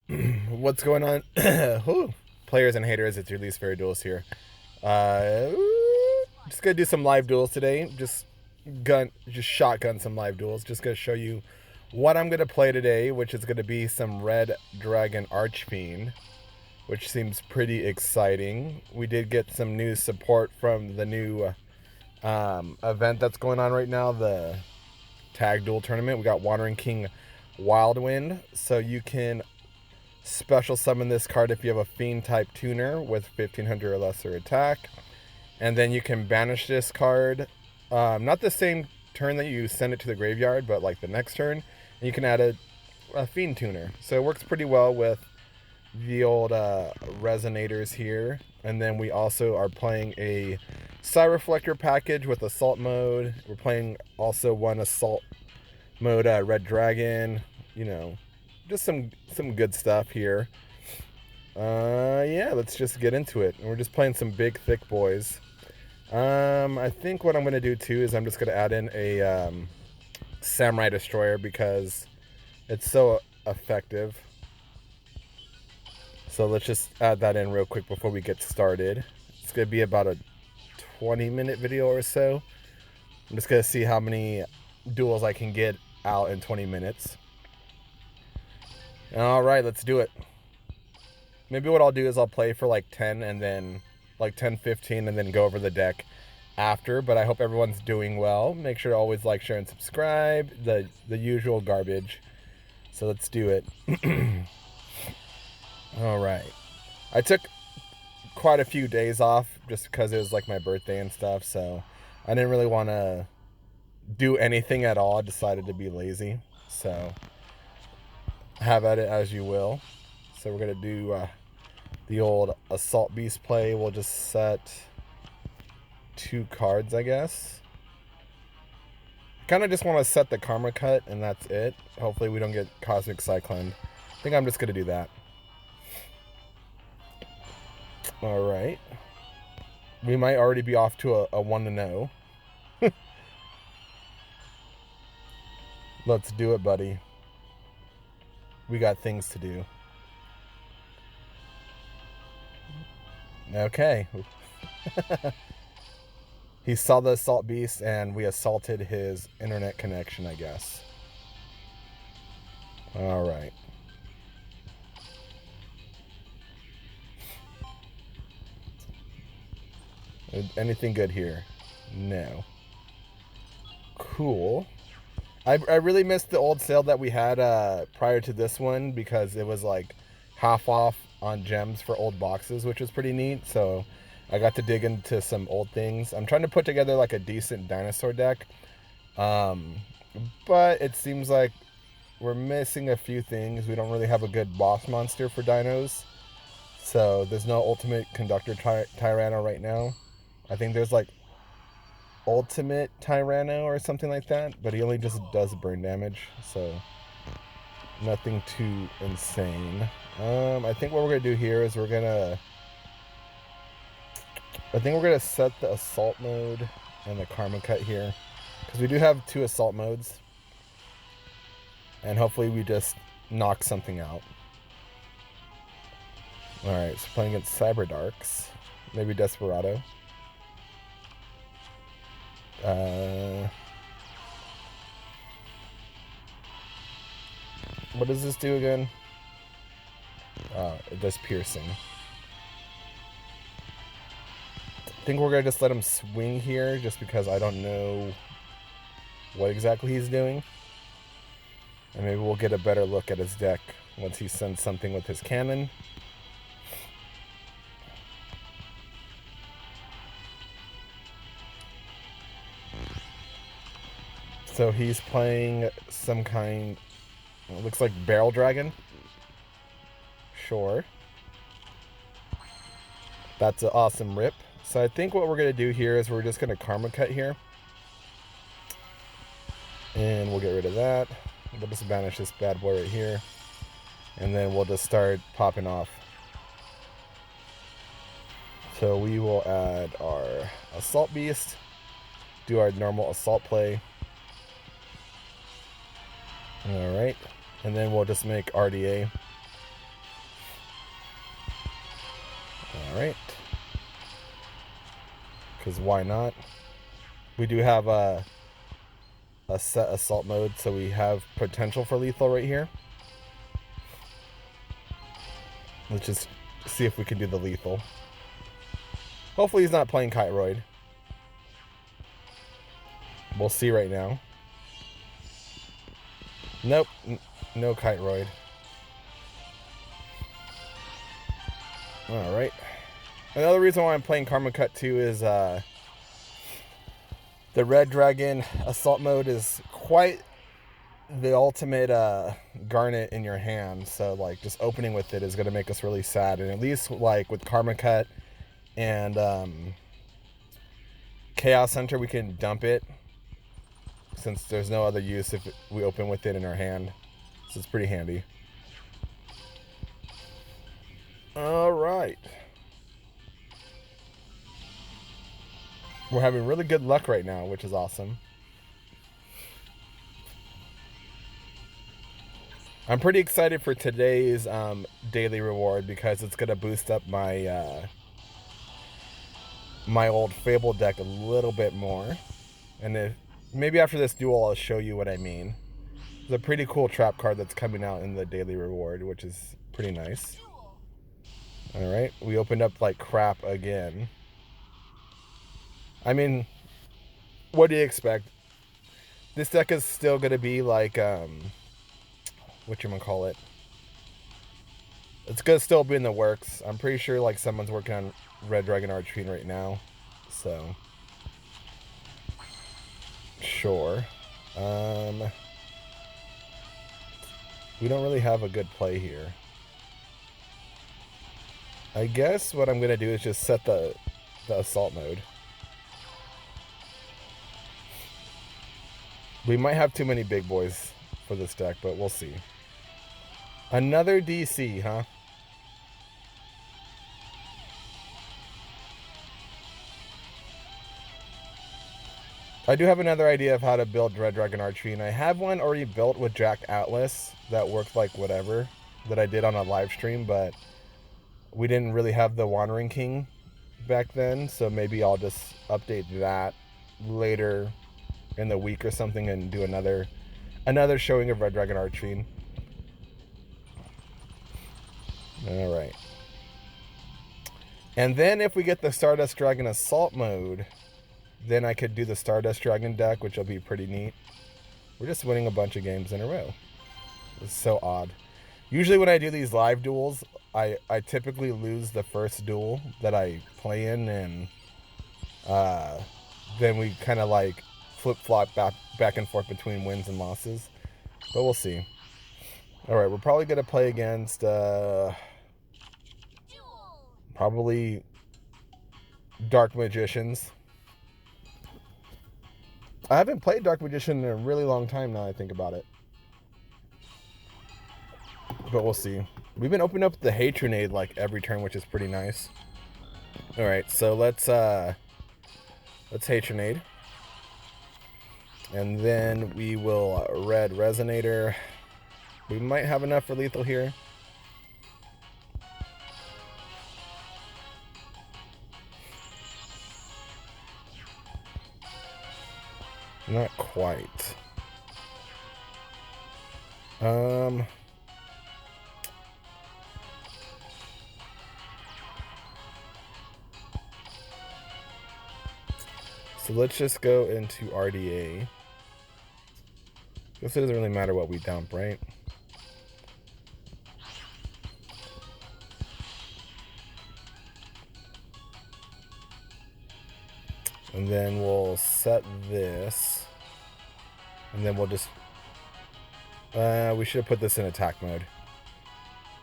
What's going on? Whew. Players and haters, it's your least favorite duels here. Uh, just gonna do some live duels today. Just shotgun some live duels. Just gonna show you what I'm gonna play today, which is gonna be some Red Dragon ARCHFIEND, which seems pretty exciting. We did get some new support from the new event that's going on right now, the Tag Duel Tournament. We got Wandering King Wildwind, so you can special summon this card if you have a Fiend type tuner with 1500 or lesser attack. And then you can banish this card. Not the same turn that you send it to the graveyard, but like the next turn. And you can add a Fiend tuner. So it works pretty well with the old Resonators here. And then we also are playing a Side Reflector package with Assault mode. We're playing also one Assault mode Red Dragon. You know, just some good stuff here. Yeah, let's just get into it. We're just playing some big, thick boys. I think what I'm going to do too is I'm just going to add in a Samurai Destroyer because it's so effective. So let's just add that in real quick before we get started. It's going to be about a 20-minute video or so. I'm just going to see how many duels I can get out in 20 minutes. All right, let's do it. Maybe what I'll do is I'll play for like 10 and then like 10, 15 and then go over the deck after. But I hope everyone's doing well. Make sure to always like, share, and subscribe. The usual garbage. So let's do it. All right. I took quite a few days off just because it was like my birthday and stuff. So I didn't really want to do anything at all. I decided to be lazy. So have at it as you will. So we're going to do the old Assault Beast play. We'll just set 2 cards, I guess. Kind of just want to set the Karma Cut, and that's it. Hopefully we don't get Cosmic Cyclone. I think I'm just going to do that. Alright. We might already be off to a 1-0. Let's do it, buddy. We got things to do. Okay. He saw the Assault Beast and we assaulted his internet connection, I guess. Alright. Anything good here? No. Cool. I really missed the old sale that we had prior to this one because it was like half off on gems for old boxes, which was pretty neat. So I got to dig into some old things. I'm trying to put together like a decent dinosaur deck. But it seems like we're missing a few things. We don't really have a good boss monster for dinos. So there's no Ultimate Conductor Tyranno right now. I think there's like Ultimate Tyranno or something like that, but he only just does burn damage, so nothing too insane. I think what we're gonna do here is we're gonna set the Assault mode and the Karma Cut here, because we do have 2 Assault modes, and hopefully we just knock something out. Alright, so playing against Cyber Darks, maybe Desperado. What does this do again? It does piercing. I think we're gonna just let him swing here just because I don't know what exactly he's doing. And maybe we'll get a better look at his deck once he sends something with his cannon. So he's playing some kind, it looks like Barrel Dragon. Sure. That's an awesome rip. So I think what we're going to do here is we're just going to Karma Cut here. And we'll get rid of that. We'll just banish this bad boy right here. And then we'll just start popping off. So we will add our Assault Beast. Do our normal Assault play. Alright, and then we'll just make RDA. Alright. Because why not? We do have a set assault mode, so we have potential for lethal right here. Let's just see if we can do the lethal. Hopefully he's not playing Kiteroid. We'll see right now. Nope, no Kiteroid. Alright. Another reason why I'm playing Karma Cut 2 is the Red Dragon assault mode is quite the ultimate garnet in your hand, so like just opening with it is going to make us really sad. And at least like with Karma Cut and Chaos Hunter, we can dump it since there's no other use if we open with it in our hand, so it's pretty handy. All right, we're having really good luck right now, which is awesome. I'm pretty excited for today's daily reward because it's gonna boost up my my old Fable deck a little bit more, and maybe after this duel I'll show you what I mean. It's a pretty cool trap card that's coming out in the daily reward, which is pretty nice. All right, we opened up like crap again. I mean, what do you expect? This deck is still gonna be like whatchamacallit. It's gonna still be in the works. I'm pretty sure like someone's working on Red Dragon ARCHFIEND right now, so sure. We don't really have a good play here. I guess what I'm gonna do is just set the assault mode. We might have too many big boys for this deck, but we'll see. Another DC, huh? I do have another idea of how to build Red Dragon ARCHFIEND. I have one already built with Jack Atlas that worked like whatever that I did on a live stream, but we didn't really have the Wandering King back then, so maybe I'll just update that later in the week or something and do another showing of Red Dragon ARCHFIEND. All right. And then if we get the Stardust Dragon Assault mode, then I could do the Stardust Dragon deck, which will be pretty neat. We're just winning a bunch of games in a row. It's so odd. Usually when I do these live duels, I typically lose the first duel that I play in, and then we kind of like flip-flop back and forth between wins and losses. But we'll see. All right, we're probably going to play against probably Dark Magicians. I haven't played Dark Magician in a really long time now I think about it. But we'll see. We've been opening up the Hatronade like every turn, which is pretty nice. All right, so let's Hatronade. And then we will red Resonator. We might have enough for lethal here. Not quite. So let's just go into RDA. Guess it doesn't really matter what we dump, right? And then we'll set this. And then we'll just... we should have put this in attack mode.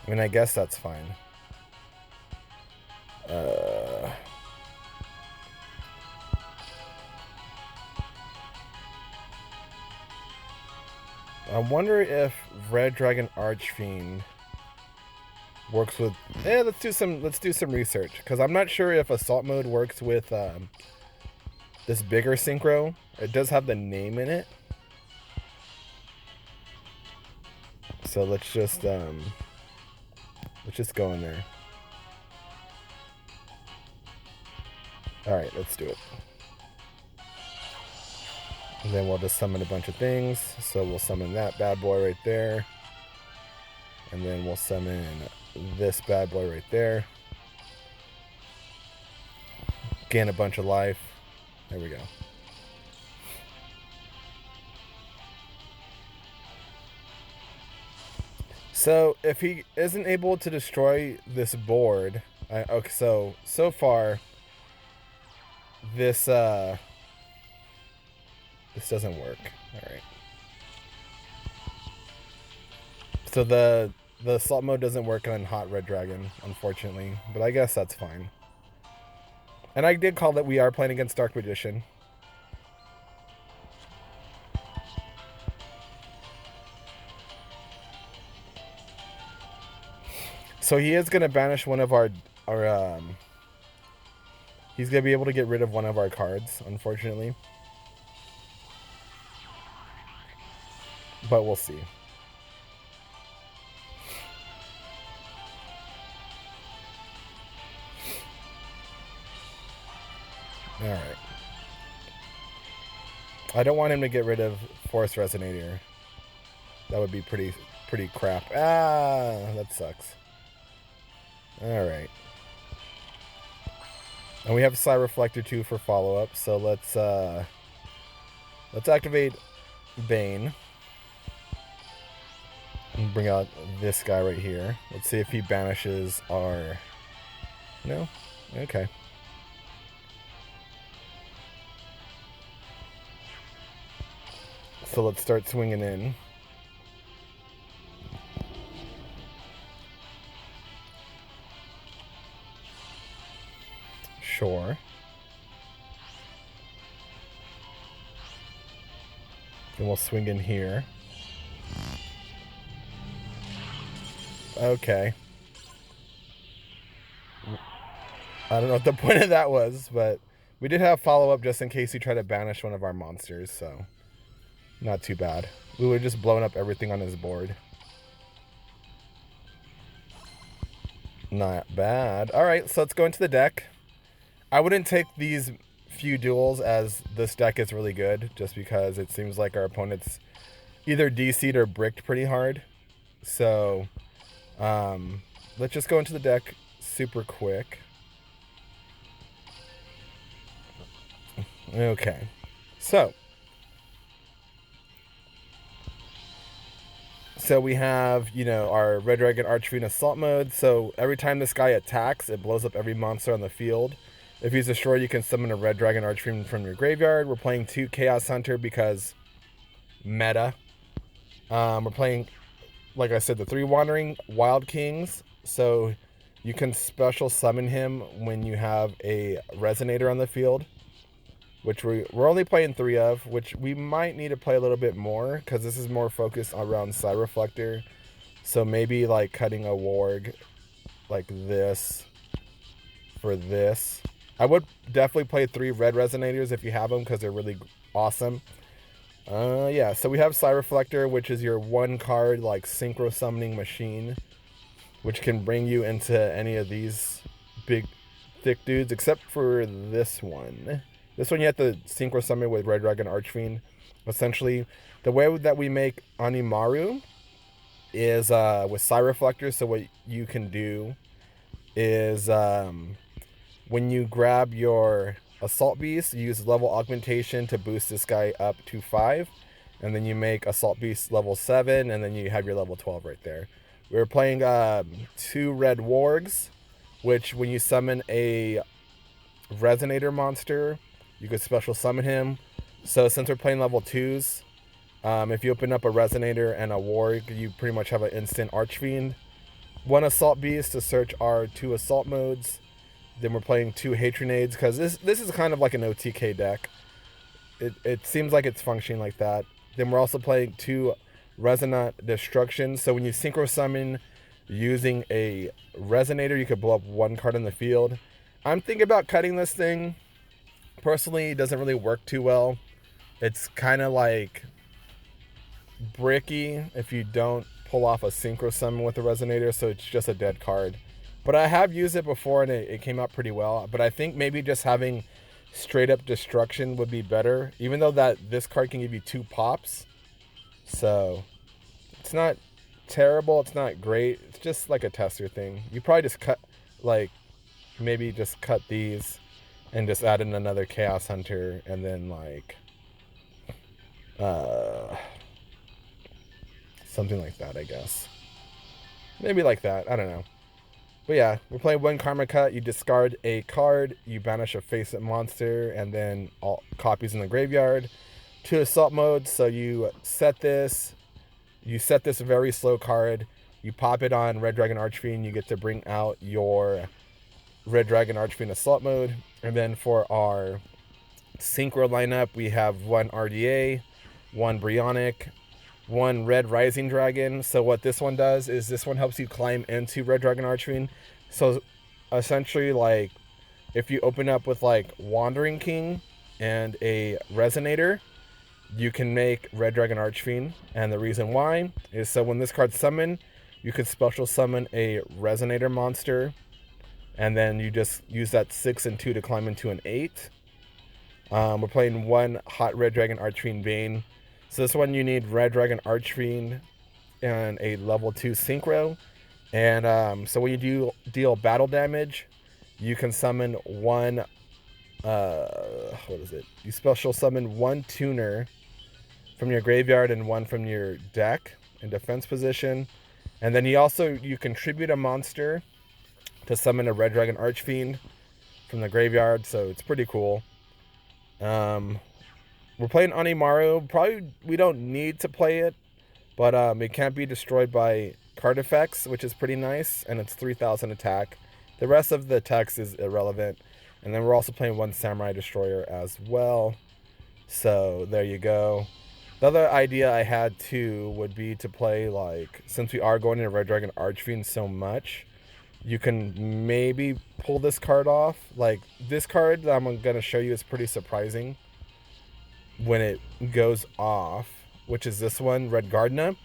I mean, I guess that's fine. I wonder if Red Dragon ARCHFIEND works with... let's do some research, because I'm not sure if assault mode works with this bigger synchro. It does have the name in it. So let's just go in there. Alright, let's do it. And then we'll just summon a bunch of things. So we'll summon that bad boy right there. And then we'll summon this bad boy right there. Gain a bunch of life. There we go. So if he isn't able to destroy this board, okay, so far this doesn't work. All right. So the assault mode doesn't work on Hot Red Dragon, unfortunately, but I guess that's fine. And I did call that we are playing against Dark Magician. So he is going to banish one of our he's going to be able to get rid of one of our cards, unfortunately. But we'll see. Alright. I don't want him to get rid of Force Resonator. That would be pretty crap. Ah, that sucks. Alright. And we have Psy Reflector too for follow-up, so let's activate Bane. And bring out this guy right here. Let's see if he banishes our... No? Okay. So let's start swinging in. Sure. Then we'll swing in here. Okay. I don't know what the point of that was, but we did have follow-up just in case he tried to banish one of our monsters, so not too bad. We would have just blown up everything on his board. Not bad. Alright, so let's go into the deck. I wouldn't take these few duels as this deck is really good, just because it seems like our opponents either DC'd or bricked pretty hard. So, let's just go into the deck super quick. Okay, so we have, you know, our Red Dragon ARCHFIEND assault mode. So every time this guy attacks, it blows up every monster on the field. If he's destroyed, you can summon a Red Dragon ARCHFIEND from your graveyard. We're playing 2 Chaos Hunter because meta. We're playing, like I said, the 3 Wandering Wild Kings. So you can special summon him when you have a Resonator on the field, which we're only playing 3 of, which we might need to play a little bit more because this is more focused around Psy Reflector. So maybe like cutting a WARG like this for this. I would definitely play 3 red Resonators if you have them because they're really awesome. Yeah, so we have Psy Reflector, which is your 1 card like synchro summoning machine, which can bring you into any of these big thick dudes except for this one. This one you have to synchro summon with Red Dragon ARCHFIEND. Essentially, the way that we make Animaru is with Psy Reflector. So what you can do is when you grab your Assault Beast, you use level augmentation to boost this guy up to 5. And then you make Assault Beast level 7, and then you have your level 12 right there. We're playing 2 red wargs, which when you summon a Resonator monster, you could special summon him. So since we're playing level 2s, if you open up a Resonator and a Warg, you pretty much have an instant ARCHFIEND. 1 Assault Beast to search our 2 assault modes. Then we're playing 2 Hatronades because this is kind of like an OTK deck. It seems like it's functioning like that. Then we're also playing 2 Resonant Destruction. So when you synchro summon using a Resonator, you could blow up 1 card in the field. I'm thinking about cutting this thing. Personally, it doesn't really work too well. It's kind of like bricky if you don't pull off a synchro summon with a Resonator, so it's just a dead card. But I have used it before and it came out pretty well. But I think maybe just having straight up destruction would be better, even though that this card can give you 2 pops. So it's not terrible, it's not great, it's just like a tester thing. You probably just cut, like, maybe just cut these and just add in another Chaos Hunter, and then like something like that, I guess. Maybe like that, I don't know. But yeah, we're playing 1 Karma Cut. You discard a card, you banish a face-up monster, and then all copies in the graveyard. 2 assault modes, so you set this very slow card, you pop it on Red Dragon Archfiend, you get to bring out your Red Dragon Archfiend assault mode. And then for our synchro lineup, we have 1 RDA, 1 Bryonic, 1 Red Rising Dragon. So what this one does is this one helps you climb into Red Dragon Archfiend. So essentially, like, if you open up with like Wandering King and a Resonator, you can make Red Dragon Archfiend. And the reason why is so when this card's summoned, you could special summon a Resonator monster, and then you just use that 6 and 2 to climb into an 8. We're playing 1 Hot Red Dragon Archfiend Bane. So this one you need Red Dragon Archfiend and a level 2 synchro. And so when you deal battle damage, you can summon 1 what is it? You special summon 1 tuner from your graveyard and 1 from your deck in defense position. And then you contribute a monster to summon a Red Dragon Archfiend from the graveyard, so it's pretty cool. We're playing Onimaru. Probably we don't need to play it, but it can't be destroyed by card effects, which is pretty nice, and it's 3,000 attack. The rest of the text is irrelevant. And then we're also playing 1 Samurai Destroyer as well. So there you go. The other idea I had too would be to play, like, since we are going into Red Dragon Archfiend so much, you can maybe pull this card off. Like, this card that I'm going to show you is pretty surprising when it goes off, which is this one, Red GARDNA.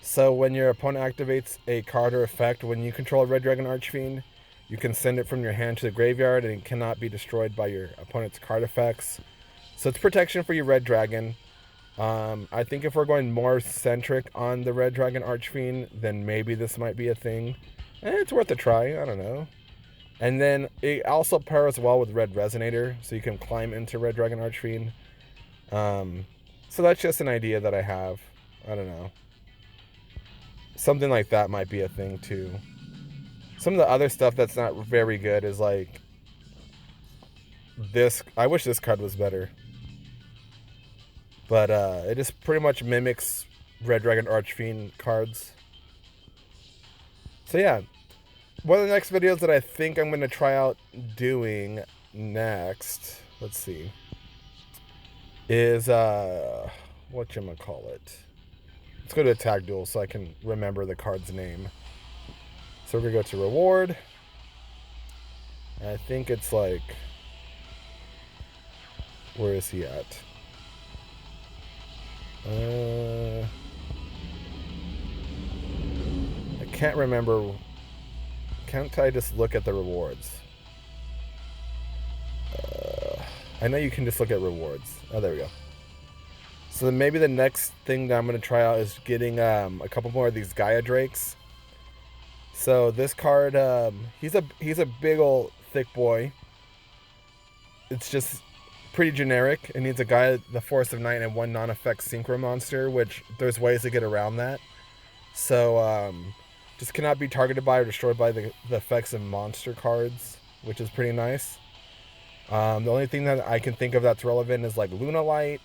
So when your opponent activates a card or effect, when you control a Red Dragon Archfiend, you can send it from your hand to the graveyard, and it cannot be destroyed by your opponent's card effects. So it's protection for your Red Dragon. I think if we're going more centric on the Red Dragon Archfiend, then maybe this might be a thing. It's worth a try, I don't know. And then it also pairs well with Red Resonator, so you can climb into Red Dragon Archfiend. So that's just an idea that I have. I don't know. Something like that might be a thing too. Some of the other stuff that's not very good is like this. I wish this card was better. But it just pretty much mimics Red Dragon Archfiend cards. So yeah. One of the next videos that I think I'm going to try out doing next, let's see, is, whatchamacallit. Let's go to Attack Duel so I can remember the card's name. So we're going to go to Reward. I think it's like, where is he at? I can't remember. Can't I just look at the rewards? I know you can just look at rewards. Oh, there we go. So then maybe the next thing that I'm going to try out is getting a couple more of these Gaia Drakes. So this card, he's a big old thick boy. It's just pretty generic. It needs a Gaia, the Forest of Night, and 1 non-effect synchro monster, which there's ways to get around that. So just cannot be targeted by or destroyed by the effects of monster cards, which is pretty nice. The only thing that I can think of that's relevant is like Luna Light.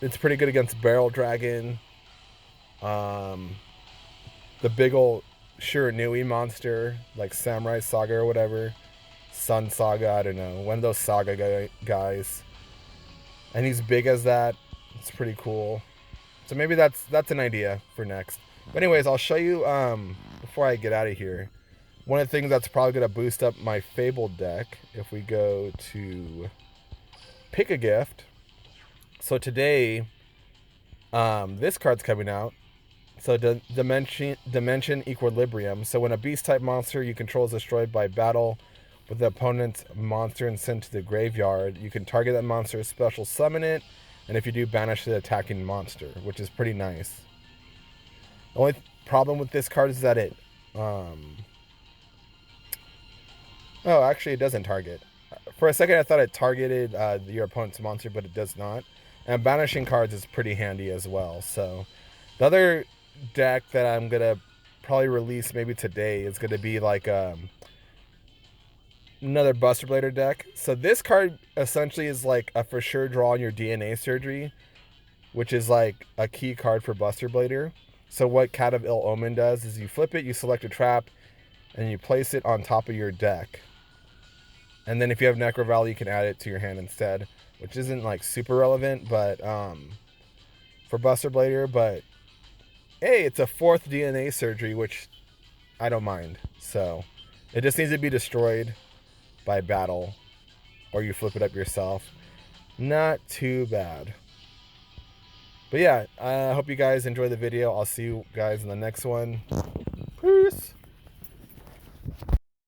It's pretty good against Barrel Dragon. The big ol' Shiranui monster, like Samurai Saga or whatever. Sun Saga, I don't know. One of those Saga guys. And he's big as that. It's pretty cool. So maybe that's an idea for next. But anyways, I'll show you, before I get out of here, one of the things that's probably going to boost up my Fabled deck, if we go to pick a gift. So today, this card's coming out. So dimension equilibrium. So when a beast type monster you control is destroyed by battle with the opponent's monster and sent to the graveyard, you can target that monster, special summon it, and if you do, banish the attacking monster, which is pretty nice. The only problem with this card is that it oh, actually it doesn't target. For a second I thought it targeted your opponent's monster, but it does not. And banishing cards is pretty handy as well. So the other deck that I'm gonna probably release maybe today is gonna be like another Buster Blader deck. So this card essentially is like a for sure draw on your DNA surgery, which is like a key card for Buster Blader. So what Cat of Ill Omen does is you flip it, you select a trap, and you place it on top of your deck. And then if you have Necro Valley, you can add it to your hand instead, which isn't like super relevant, but for Buster Blader. But hey, it's a 4th DNA surgery, which I don't mind. So it just needs to be destroyed by battle, or you flip it up yourself. Not too bad. But yeah, I hope you guys enjoy the video. I'll see you guys in the next one. Peace.